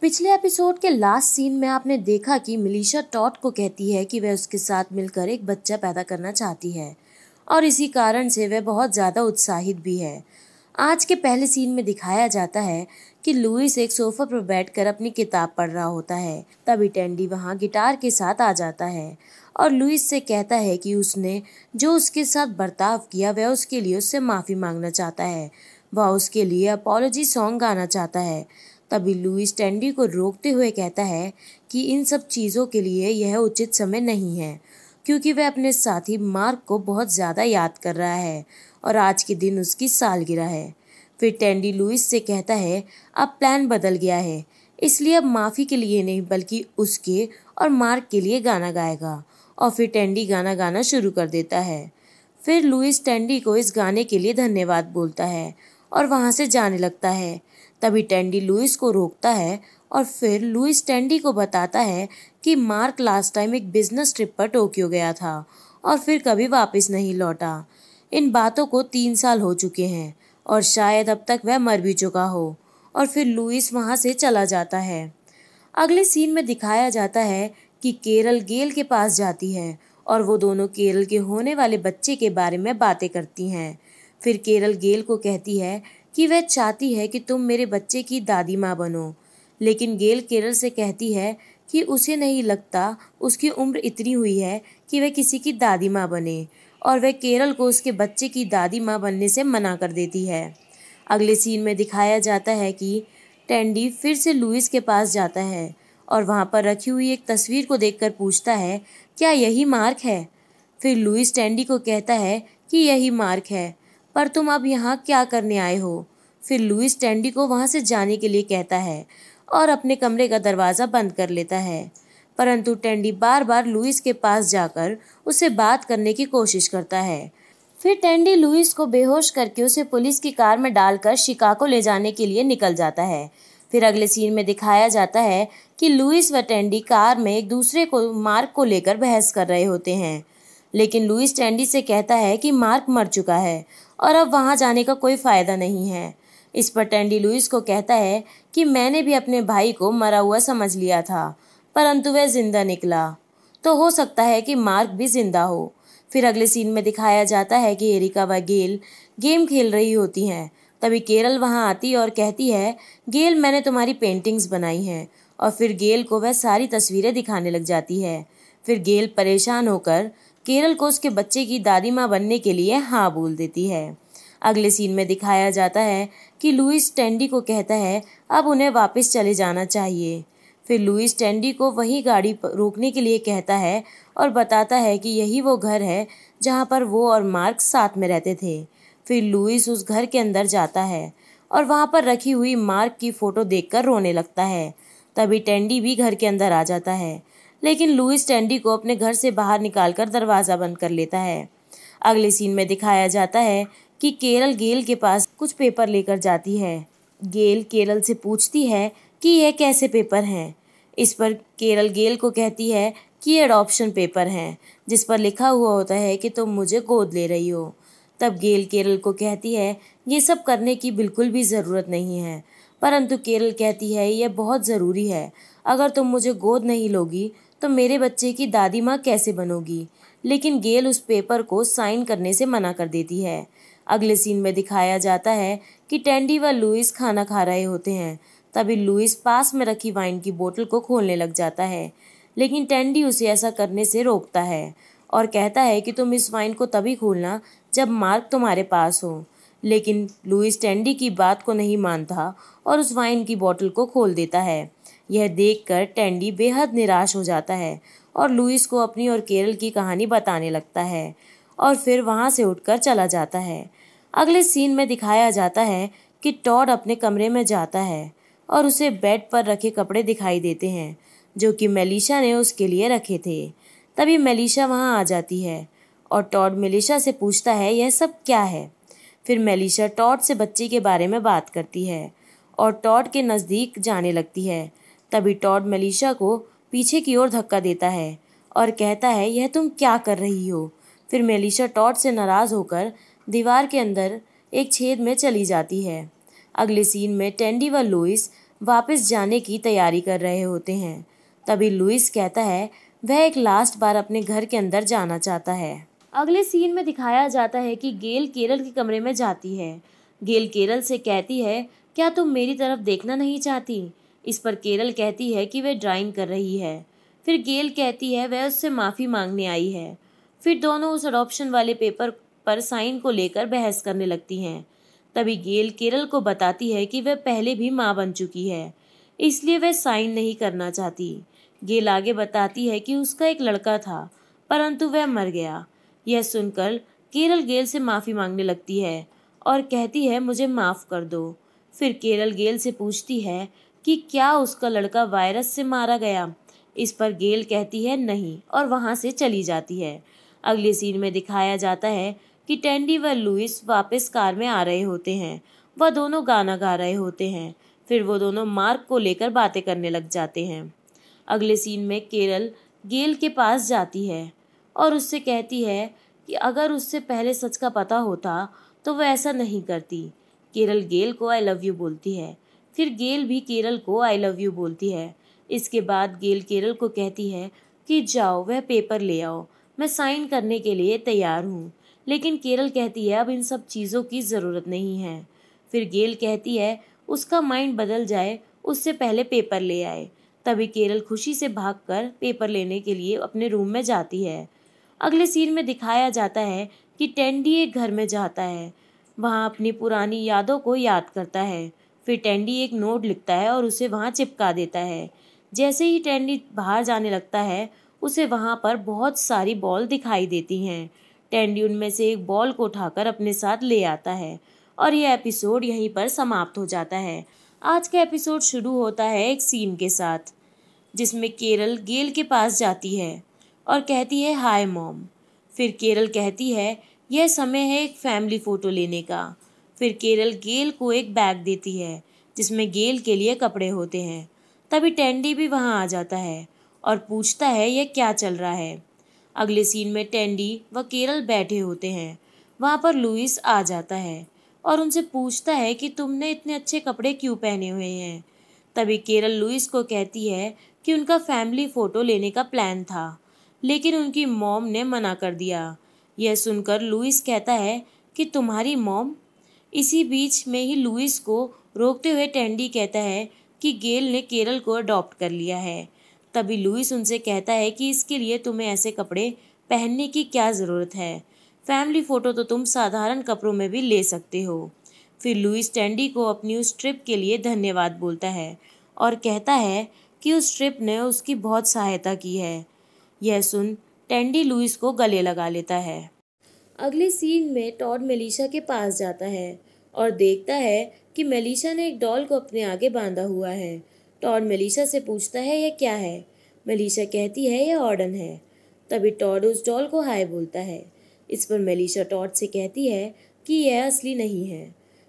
पिछले एपिसोड के last scene में आपने देखा कि मिलीशा टॉड को कहती है कि वह उसके साथ मिलकर एक बच्चा पैदा करना चाहती है और इसी कारण से वह बहुत ज़्यादा उत्साहित भी है। आज के पहले सीन में दिखाया जाता है कि लुइस एक सोफा पर बैठकर अपनी किताब पढ़ रहा होता है। तभी टैंडी वहाँ गिटार के साथ आ जाता है और लुइस से कहता है कि उसने जो उसके साथ बर्ताव किया वह उसके लिए उससे माफ़ी मांगना चाहता है। वह उसके लिए अपॉलॉजी सॉन्ग गाना चाहता है। तभी लुइस टैंडी को रोकते हुए कहता है कि इन सब चीज़ों के लिए यह उचित समय नहीं है, क्योंकि वह अपने साथी मार्क को बहुत ज़्यादा याद कर रहा है और आज के दिन उसकी सालगिरह है। फिर टैंडी लुइस से कहता है अब प्लान बदल गया है, इसलिए अब माफ़ी के लिए नहीं बल्कि उसके और मार्क के लिए गाना गाएगा। और फिर टैंडी गाना गाना शुरू कर देता है। फिर लुइस टैंडी को इस गाने के लिए धन्यवाद बोलता है और वहाँ से जाने लगता है। तभी टैंडी लुइस को रोकता है और फिर लुइस टैंडी को बताता है कि मार्क लास्ट टाइम एक बिजनेस ट्रिप पर टोक्यो गया था और फिर कभी वापस नहीं लौटा। इन बातों को 3 साल हो चुके हैं और शायद अब तक वह मर भी चुका हो। और फिर लुइस वहाँ से चला जाता है। अगले सीन में दिखाया जाता है कि केरल गेल के पास जाती है और वो दोनों केरल के होने वाले बच्चे के बारे में बातें करती हैं। फिर केरल गेल को कहती है कि वह चाहती है कि तुम मेरे बच्चे की दादी माँ बनो, लेकिन गेल केरल से कहती है कि उसे नहीं लगता उसकी उम्र इतनी हुई है कि वह किसी की दादी माँ बने, और वह केरल को उसके बच्चे की दादी माँ बनने से मना कर देती है। अगले सीन में दिखाया जाता है कि टैंडी फिर से लुइस के पास जाता है और वहाँ पर रखी हुई एक तस्वीर को देखकर पूछता है क्या यही मार्क है। फिर लुइस टैंडी को कहता है कि यही मार्क है, पर तुम अब यहाँ क्या करने आए हो। फिर लुइस टैंडी को वहाँ से जाने के लिए कहता है और अपने कमरे का दरवाज़ा बंद कर लेता है, परंतु टैंडी बार बार लुइस के पास जाकर उससे बात करने की कोशिश करता है। फिर टैंडी लुइस को बेहोश करके उसे पुलिस की कार में डालकर शिकागो ले जाने के लिए निकल जाता है। फिर अगले सीन में दिखाया जाता है कि लुइस व टैंडी कार में एक दूसरे को मार्क को लेकर बहस कर रहे होते हैं, लेकिन लुइस टैंडी से कहता है कि मार्क मर चुका है और अब वहाँ जाने का कोई फ़ायदा नहीं है। इस पर टैंडी लुइस को कहता है कि मैंने भी अपने भाई को मरा हुआ समझ लिया था, परंतु वह जिंदा निकला, तो हो सकता है कि मार्क भी जिंदा हो। फिर अगले सीन में दिखाया जाता है कि एरिका व गेल गेम खेल रही होती हैं। तभी केरल वहाँ आती और कहती है गेल मैंने तुम्हारी पेंटिंग्स बनाई हैं, और फिर गेल को वह सारी तस्वीरें दिखाने लग जाती है। फिर गेल परेशान होकर केरल को उसके बच्चे की दादी माँ बनने के लिए हाँ बोल देती है। अगले सीन में दिखाया जाता है कि लुइस टैंडी को कहता है अब उन्हें वापस चले जाना चाहिए। फिर लुइस टैंडी को वही गाड़ी रोकने के लिए कहता है और बताता है कि यही वो घर है जहाँ पर वो और मार्क साथ में रहते थे। फिर लुइस उस घर के अंदर जाता है और वहाँ पर रखी हुई मार्क की फ़ोटो देखकर रोने लगता है। तभी टैंडी भी घर के अंदर आ जाता है, लेकिन लुइस टैंडी को अपने घर से बाहर निकालकर दरवाज़ा बंद कर लेता है। अगले सीन में दिखाया जाता है कि केरल गेल के पास कुछ पेपर लेकर जाती है। गेल केरल से पूछती है कि यह कैसे पेपर हैं। इस पर केरल गेल को कहती है कि ये अडॉप्शन पेपर हैं, जिस पर लिखा हुआ होता है कि तुम मुझे गोद ले रही हो। तब गेल केरल को कहती है ये सब करने की बिल्कुल भी ज़रूरत नहीं है, परंतु केरल कहती है यह बहुत ज़रूरी है। अगर तुम मुझे गोद नहीं लोगी तो मेरे बच्चे की दादी माँ कैसे बनोगी। लेकिन गेल उस पेपर को साइन करने से मना कर देती है। अगले सीन में दिखाया जाता है कि टैंडी व लुइस खाना खा रहे होते हैं। तभी लुइस पास में रखी वाइन की बोतल को खोलने लग जाता है, लेकिन टैंडी उसे ऐसा करने से रोकता है और कहता है कि तुम इस वाइन को तभी खोलना जब मार्क तुम्हारे पास हो। लेकिन लुइस टैंडी की बात को नहीं मानता और उस वाइन की बोतल को खोल देता है। यह देखकर टैंडी बेहद निराश हो जाता है और लुइस को अपनी और केरल की कहानी बताने लगता है और फिर वहाँ से उठकर चला जाता है। अगले सीन में दिखाया जाता है कि टॉड अपने कमरे में जाता है और उसे बेड पर रखे कपड़े दिखाई देते हैं जो कि मेलिशा ने उसके लिए रखे थे। तभी मेलिशा वहाँ आ जाती है और टॉड मेलिशा से पूछता है यह सब क्या है। फिर मेलिशा टॉड से बच्चे के बारे में बात करती है और टॉड के नज़दीक जाने लगती है। तभी टॉड मेलिशा को पीछे की ओर धक्का देता है और कहता है यह तुम क्या कर रही हो। फिर मेलिशा टॉड से नाराज़ होकर दीवार के अंदर एक छेद में चली जाती है। अगले सीन में टैंडी व लुइस वापस जाने की तैयारी कर रहे होते हैं। तभी लुइस कहता है वह एक लास्ट बार अपने घर के अंदर जाना चाहता है। अगले सीन में दिखाया जाता है कि गेल केरल के कमरे में जाती है। गेल केरल से कहती है क्या तुम मेरी तरफ देखना नहीं चाहती। इस पर केरल कहती है कि वह ड्राइंग कर रही है। फिर गेल कहती है वह उससे माफ़ी मांगने आई है। फिर दोनों उस अडॉप्शन वाले पेपर पर साइन को लेकर बहस करने लगती हैं। तभी गेल केरल को बताती है कि वह पहले भी माँ बन चुकी है, इसलिए वह साइन नहीं करना चाहती। गेल आगे बताती है कि उसका एक लड़का था, परंतु वह मर गया। यह सुनकर केरल गेल से माफ़ी मांगने लगती है और कहती है मुझे माफ़ कर दो। फिर केरल गेल से पूछती है कि क्या उसका लड़का वायरस से मारा गया। इस पर गेल कहती है नहीं और वहाँ से चली जाती है। अगले सीन में दिखाया जाता है कि टैंडी व लुइस वापस कार में आ रहे होते हैं। वह दोनों गाना गा रहे होते हैं। फिर वो दोनों मार्क को लेकर बातें करने लग जाते हैं। अगले सीन में केरल गेल के पास जाती है और उससे कहती है कि अगर उससे पहले सच का पता होता तो वह ऐसा नहीं करती। केरल गेल को आई लव यू बोलती है। फिर गेल भी केरल को आई लव यू बोलती है। इसके बाद गेल केरल को कहती है कि जाओ वह पेपर ले आओ, मैं साइन करने के लिए तैयार हूँ। लेकिन केरल कहती है अब इन सब चीज़ों की ज़रूरत नहीं है। फिर गेल कहती है उसका माइंड बदल जाए उससे पहले पेपर ले आए। तभी केरल खुशी से भागकर पेपर लेने के लिए अपने रूम में जाती है। अगले सीन में दिखाया जाता है कि टैंडी एक घर में जाता है। वहाँ अपनी पुरानी यादों को याद करता है। फिर टैंडी एक नोट लिखता है और उसे वहाँ चिपका देता है। जैसे ही टैंडी बाहर जाने लगता है उसे वहाँ पर बहुत सारी बॉल दिखाई देती हैं। टैंडी उनमें से एक बॉल को उठाकर अपने साथ ले आता है और यह एपिसोड यहीं पर समाप्त हो जाता है। आज का एपिसोड शुरू होता है एक सीन के साथ जिसमें केरल गेल के पास जाती है और कहती है हाय मॉम। फिर केरल कहती है यह समय है एक फैमिली फ़ोटो लेने का। फिर केरल गेल को एक बैग देती है जिसमें गेल के लिए कपड़े होते हैं। तभी टैंडी भी वहाँ आ जाता है और पूछता है यह क्या चल रहा है। अगले सीन में टैंडी व केरल बैठे होते हैं। वहाँ पर लुइस आ जाता है और उनसे पूछता है कि तुमने इतने अच्छे कपड़े क्यों पहने हुए हैं। तभी केरल लुइस को कहती है कि उनका फैमिली फ़ोटो लेने का प्लान था, लेकिन उनकी मॉम ने मना कर दिया। यह सुनकर लुइस कहता है कि तुम्हारी मॉम। इसी बीच में ही लुइस को रोकते हुए टैंडी कहता है कि गेल ने केरल को अडॉप्ट कर लिया है। तभी लुइस उनसे कहता है कि इसके लिए तुम्हें ऐसे कपड़े पहनने की क्या ज़रूरत है, फैमिली फ़ोटो तो तुम साधारण कपड़ों में भी ले सकते हो। फिर लुइस टैंडी को अपनी उस ट्रिप के लिए धन्यवाद बोलता है और कहता है कि उस ट्रिप ने उसकी बहुत सहायता की है। यह सुन टैंडी लुइस को गले लगा लेता है। अगले सीन में टॉड मेलिशा के पास जाता है और देखता है कि मेलिशा ने एक डॉल को अपने आगे बांधा हुआ है। टॉड मेलिशा से पूछता है यह क्या है। मेलिशा कहती है यह ऑर्डन है। तभी टॉड उस डॉल को हाय बोलता है। इस पर मेलिशा टॉड से कहती है कि यह असली नहीं है।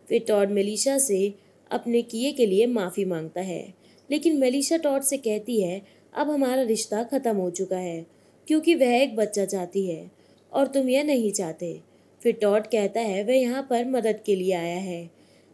फिर टॉड मेलिशा से अपने किए के लिए माफ़ी मांगता है, लेकिन मेलिशा टॉड से कहती है अब हमारा रिश्ता ख़त्म हो चुका है क्योंकि वह एक बच्चा चाहती है और तुम यह नहीं चाहते। फिर टॉड कहता है वह यहाँ पर मदद के लिए आया है,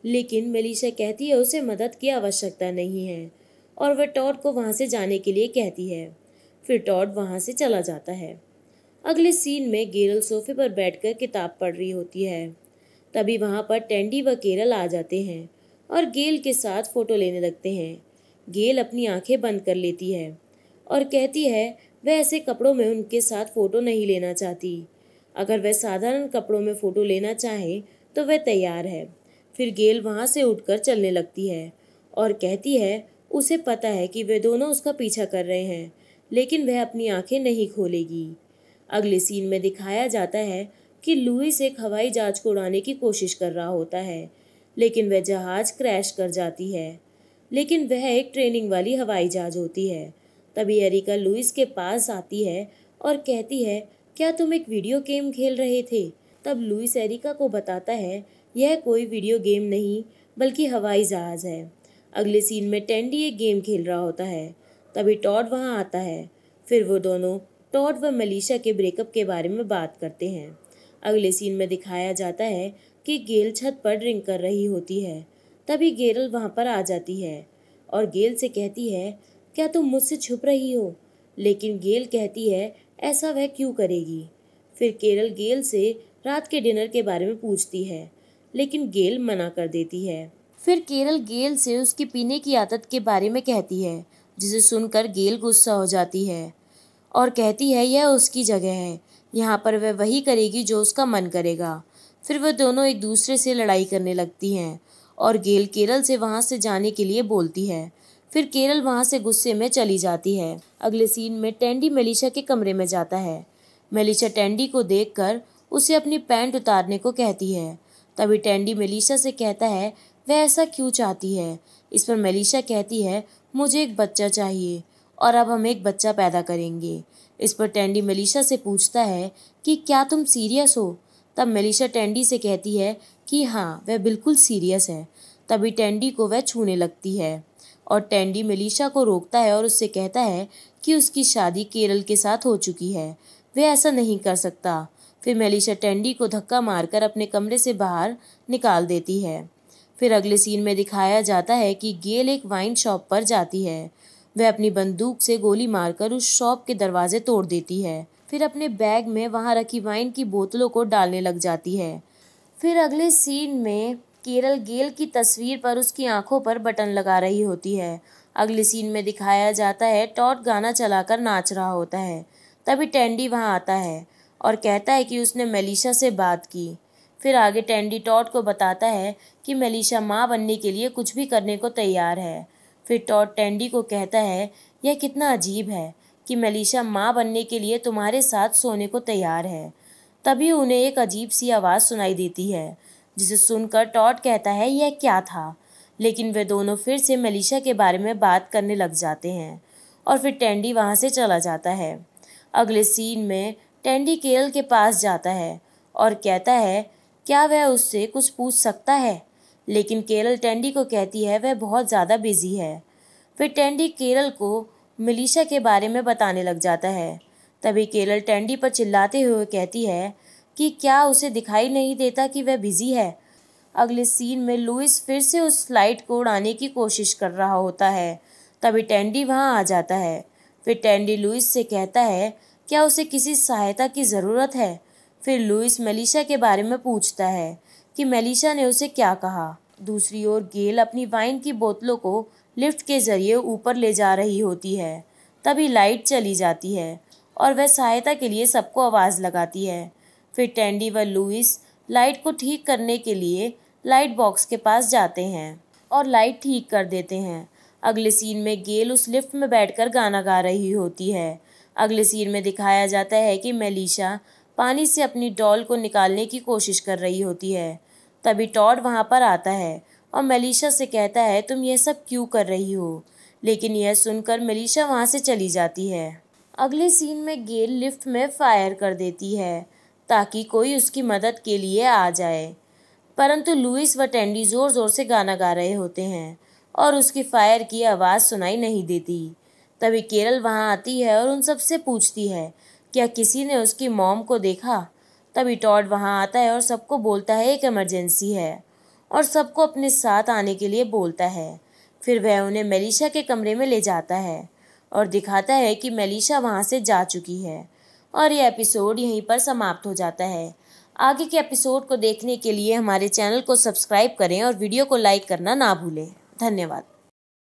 लेकिन मेलिशा कहती है उसे मदद की आवश्यकता नहीं है और वह टॉड को वहाँ से जाने के लिए कहती है। फिर टॉड वहाँ से चला जाता है। अगले सीन में गेरल सोफे पर बैठकर किताब पढ़ रही होती है। तभी वहाँ पर टैंडी व केरल आ जाते हैं और गेल के साथ फ़ोटो लेने लगते हैं। गेल अपनी आंखें बंद कर लेती है और कहती है वह ऐसे कपड़ों में उनके साथ फ़ोटो नहीं लेना चाहती। अगर वह साधारण कपड़ों में फ़ोटो लेना चाहे तो वह तैयार है। फिर गेल वहाँ से उठकर चलने लगती है और कहती है उसे पता है कि वे दोनों उसका पीछा कर रहे हैं, लेकिन वह अपनी आंखें नहीं खोलेगी। अगले सीन में दिखाया जाता है कि लुइस एक हवाई जहाज को उड़ाने की कोशिश कर रहा होता है, लेकिन वह जहाज क्रैश कर जाती है। लेकिन वह एक ट्रेनिंग वाली हवाई जहाज होती है। तभी एरिका लुइस के पास आती है और कहती है क्या तुम एक वीडियो गेम खेल रहे थे। तब लुइस एरिका को बताता है यह कोई वीडियो गेम नहीं बल्कि हवाई जहाज है। अगले सीन में टैंडी एक गेम खेल रहा होता है। तभी टॉड वहाँ आता है। फिर वो दोनों टॉड व मेलिशा के ब्रेकअप के बारे में बात करते हैं। अगले सीन में दिखाया जाता है कि गेल छत पर ड्रिंक कर रही होती है। तभी गेरल वहाँ पर आ जाती है और गेल से कहती है, क्या तुम मुझसे छुप रही हो? लेकिन गेल कहती है, ऐसा वह क्यों करेगी? फिर केरल गेल से रात के डिनर के बारे में पूछती है, लेकिन गेल मना कर देती है। फिर केरल गेल से उसकी पीने की आदत के बारे में कहती है, जिसे सुनकर गेल गुस्सा हो जाती है और कहती है यह उसकी जगह है, यहाँ पर वह वही करेगी जो उसका मन करेगा। फिर वह दोनों एक दूसरे से लड़ाई करने लगती हैं और गेल केरल से वहाँ से जाने के लिए बोलती है। फिर केरल वहाँ से गुस्से में चली जाती है। अगले सीन में टैंडी मेलिशा के कमरे में जाता है। मेलिशा टैंडी को देखकर उसे अपनी पैंट उतारने को कहती है। तभी टैंडी मेलिशा से कहता है वह ऐसा क्यों चाहती है। इस पर मेलिशा कहती है, मुझे एक बच्चा चाहिए और अब हम एक बच्चा पैदा करेंगे। इस पर टैंडी मेलिशा से पूछता है कि क्या तुम सीरियस हो? तब मेलिशा टैंडी से कहती है कि हाँ, वह बिल्कुल सीरियस है। तभी टैंडी को वह छूने लगती है और टैंडी मेलिशा को रोकता है और उससे कहता है कि उसकी शादी केरल के साथ हो चुकी है, वह ऐसा नहीं कर सकता। फिर मेलिशा टैंडी को धक्का मारकर अपने कमरे से बाहर निकाल देती है। फिर अगले सीन में दिखाया जाता है कि गेल एक वाइन शॉप पर जाती है। वह अपनी बंदूक से गोली मारकर उस शॉप के दरवाजे तोड़ देती है। फिर अपने बैग में वहां रखी वाइन की बोतलों को डालने लग जाती है। फिर अगले सीन में केरल गेल की तस्वीर पर उसकी आंखों पर बटन लगा रही होती है। अगले सीन में दिखाया जाता है टॉड गाना चलाकर नाच रहा होता है। तभी टैंडी वहां आता है और कहता है कि उसने मेलिशा से बात की। फिर आगे टैंडी टॉड को बताता है कि मेलिशा माँ बनने के लिए कुछ भी करने को तैयार है। फिर टॉड टैंडी को कहता है, यह कितना अजीब है कि मेलिशा माँ बनने के लिए तुम्हारे साथ सोने को तैयार है। तभी उन्हें एक अजीब सी आवाज़ सुनाई देती है, जिसे सुनकर टॉड कहता है यह क्या था। लेकिन वे दोनों फिर से मेलिशा के बारे में बात करने लग जाते हैं और फिर टैंडी वहाँ से चला जाता है। अगले सीन में टैंडी केरल के पास जाता है और कहता है क्या वह उससे कुछ पूछ सकता है। लेकिन केरल टैंडी को कहती है वह बहुत ज़्यादा बिजी है। फिर टैंडी केरल को मेलिशा के बारे में बताने लग जाता है। तभी केरल टैंडी पर चिल्लाते हुए कहती है कि क्या उसे दिखाई नहीं देता कि वह बिजी है। अगले सीन में लुइस फिर से उस फ्लाइट को उड़ाने की कोशिश कर रहा होता है। तभी टैंडी वहां आ जाता है। फिर टैंडी लुइस से कहता है क्या उसे किसी सहायता की ज़रूरत है। फिर लुइस मेलिशा के बारे में पूछता है कि मेलिशा ने उसे क्या कहा। दूसरी ओर गेल अपनी वाइन की बोतलों को लिफ्ट के जरिए ऊपर ले जा रही होती है। तभी लाइट चली जाती है और वह सहायता के लिए सबको आवाज़ लगाती है। फिर टैंडी व लुइस लाइट को ठीक करने के लिए लाइट बॉक्स के पास जाते हैं और लाइट ठीक कर देते हैं। अगले सीन में गेल उस लिफ्ट में बैठकर गाना गा रही होती है। अगले सीन में दिखाया जाता है कि मेलिशा पानी से अपनी डॉल को निकालने की कोशिश कर रही होती है। तभी टॉड वहां पर आता है और मेलिशा से कहता है तुम यह सब क्यों कर रही हो। लेकिन यह सुनकर मेलिशा वहां से चली जाती है। अगले सीन में गेल लिफ्ट में फायर कर देती है ताकि कोई उसकी मदद के लिए आ जाए, परंतु लुइस व टैंडी जोर जोर से गाना गा रहे होते हैं और उसकी फायर की आवाज़ सुनाई नहीं देती। तभी केरल वहां आती है और उन सब से पूछती है क्या किसी ने उसकी मॉम को देखा। तभी टॉड वहां आता है और सबको बोलता है एक इमरजेंसी है और सबको अपने साथ आने के लिए बोलता है। फिर वह उन्हें मेलिशा के कमरे में ले जाता है और दिखाता है कि मेलिशा वहां से जा चुकी है और यह एपिसोड यहीं पर समाप्त हो जाता है। आगे के एपिसोड को देखने के लिए हमारे चैनल को सब्सक्राइब करें और वीडियो को लाइक करना ना भूलें। धन्यवाद।